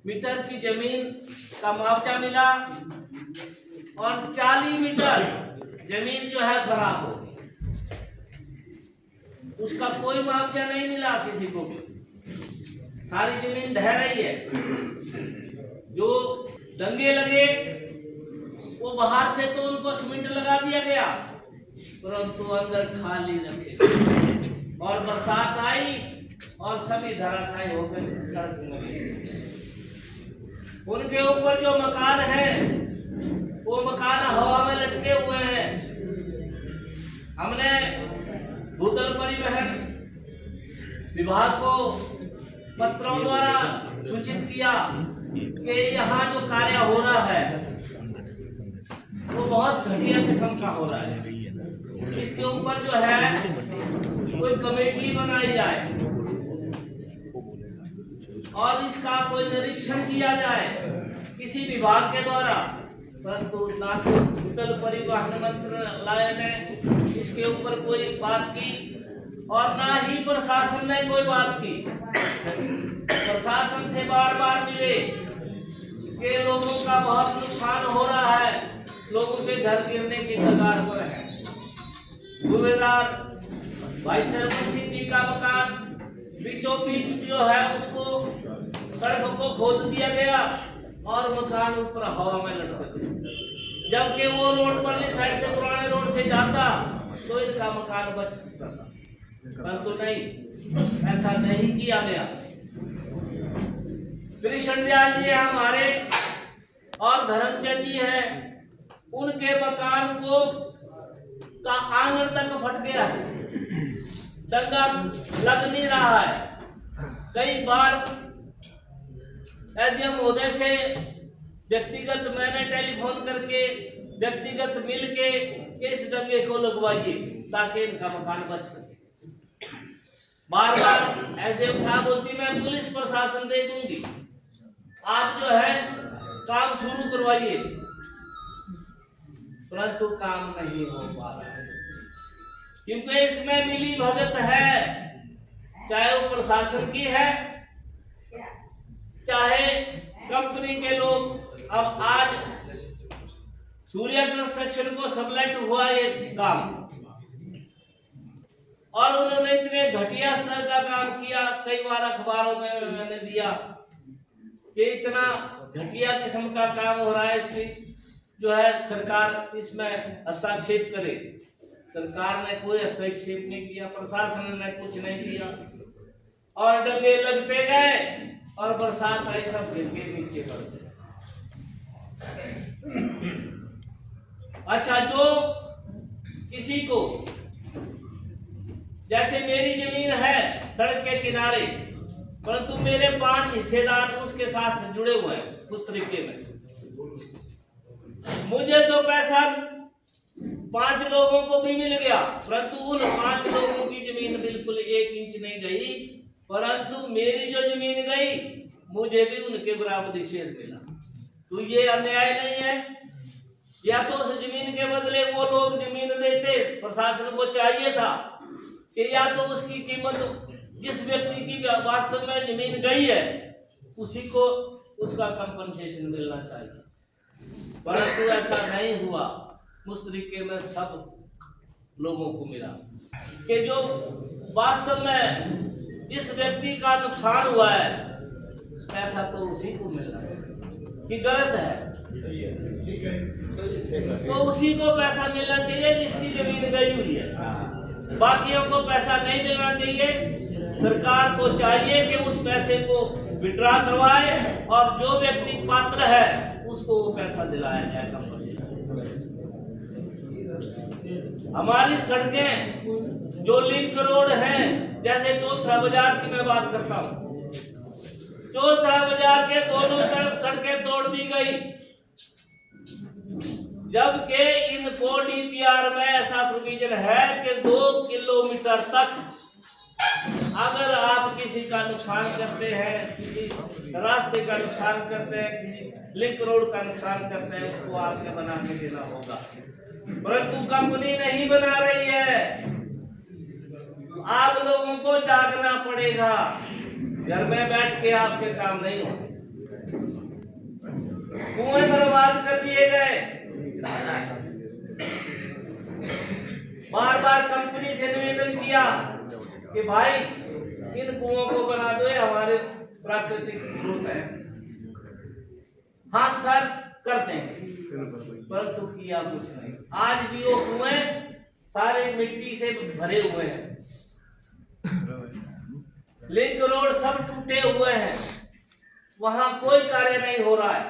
Metre की जमीन का मुआवजा मिला और 40 मीटर जमीन जो है खराब हो गई, उसका कोई मुआवजा नहीं मिला किसी को भी। सारी जमीन ढह रही है। जो दंगे लगे वो बाहर से तो उनको सीमेंट लगा दिया गया, परंतु अंदर खाली रखे और बरसात आई और सभी धराशायी हो गए सड़क में। उनके ऊपर जो मकान है वो मकान हवा में लटके हुए हैं। हमने भूतल परिवहन विभाग को पत्रों द्वारा सूचित किया कि यहाँ जो कार्य हो रहा है वो बहुत घटिया किस्म का हो रहा है। इसके ऊपर जो है कोई कमेटी बनाई जाए और इसका कोई निरीक्षण किया जाए किसी विभाग के द्वारा, परंतु ना तो भूतल परिवहन मंत्रालय ने इसके ऊपर कोई बात की और ना ही प्रशासन ने कोई बात की। प्रशासन से बार बार मिले कि लोगों का बहुत नुकसान हो रहा है, लोगों के घर गिरने की कगार पर है। सूबेदार भाई सरमन सिंह जी का मकान बीचों बीच जो है उसको सड़क को खोद दिया गया और मकान ऊपर हवा में लटक गया, जबकि वो रोड पर साइड से पुराने रोड से जाता तो इनका मकान बच सकता था, परंतु नहीं, ऐसा नहीं किया गया। कृष्ण दयाल जी हमारे और धर्मचंद जी हैं, उनके मकान को का आंगन तक फट गया है, दंगा लग नहीं रहा है। कई बार एसडीएम महोदय से व्यक्तिगत मैंने टेलीफोन करके व्यक्तिगत मिल के इस दंगे को लगवाइए ताकि इनका मकान बच सके। बार बार एसडीएम साहब बोलती मैं पुलिस प्रशासन दे दूंगी, आप जो है काम शुरू करवाइए, परंतु काम नहीं हो पा रहा है क्योंकि इसमें मिली भगत है, चाहे वो प्रशासन की है चाहे कंपनी के लोग। अब आज सूर्या कंस्ट्रक्शन को सबलेट हुआ ये काम और उन्होंने इतने घटिया स्तर का काम किया, कई बार अखबारों में मैंने दिया कि इतना घटिया किस्म का काम हो रहा है, इसकी जो है सरकार इसमें हस्तक्षेप करे। सरकार ने कोई हस्तक्षेप नहीं किया, प्रशासन ने कुछ नहीं किया और डंगे लगते गए और बरसात आई सब गिर के नीचे पड़ गए। अच्छा, जो किसी को जैसे मेरी जमीन है सड़क के किनारे, परंतु मेरे 5 हिस्सेदार उसके साथ जुड़े हुए हैं उस तरीके में, मुझे तो पैसा 5 लोगों को भी मिल गया, परंतु उन 5 लोगों की जमीन बिल्कुल 1 इंच नहीं गई, परंतु मेरी जो जमीन गई मुझे भी उनके बराबर शेयर मिला। तो ये अन्याय नहीं है? या तो उस जमीन के बदले वो लोग जमीन देते, प्रशासन को चाहिए था कि या तो उसकी कीमत जिस व्यक्ति की वास्तव में जमीन गई है उसी को उसका कंपनसेशन मिलना चाहिए, परंतु ऐसा नहीं हुआ। उस तरीके में सब लोगों को मिला कि जो वास्तव में जिस व्यक्ति का नुकसान हुआ है पैसा तो उसी को मिलना चाहिए कि गलत है? तो उसी को पैसा मिलना चाहिए जिसकी जमीन गई हुई है, बाकियों को पैसा नहीं मिलना चाहिए। सरकार को चाहिए कि उस पैसे को विड्रॉ करवाए और जो व्यक्ति पात्र है उसको वो पैसा दिलाया जाए कंपनी। हमारी सड़कें जो लिंक रोड है, जैसे चौथरा बाजार की मैं बात करता हूँ, चौथरा बाजार के दोनों तरफ सड़कें तोड़ दी गई, जबकि इनको डीपीआर में ऐसा प्रोविजन है कि 2 किलोमीटर तक अगर आप किसी का नुकसान करते हैं, किसी रास्ते का नुकसान करते हैं, किसी लिंक रोड का नुकसान करते हैं, उसको आपके बना के देना होगा, परंतु कंपनी नहीं बना रही है। आप लोगों को जागना पड़ेगा, घर में बैठ के आपके काम नहीं होंगे। कुएं बर्बाद कर दिए गए। बार बार कंपनी से निवेदन किया कि भाई इन कुओं को बना दो, ये हमारे प्राकृतिक स्रोत है। हाँ सर कर देंगे, परंतु किया कुछ नहीं। आज भी वो कुएं सारे मिट्टी से भरे हुए हैं, लिंक रोड सब टूटे हुए हैं, वहां कोई कार्य नहीं हो रहा है।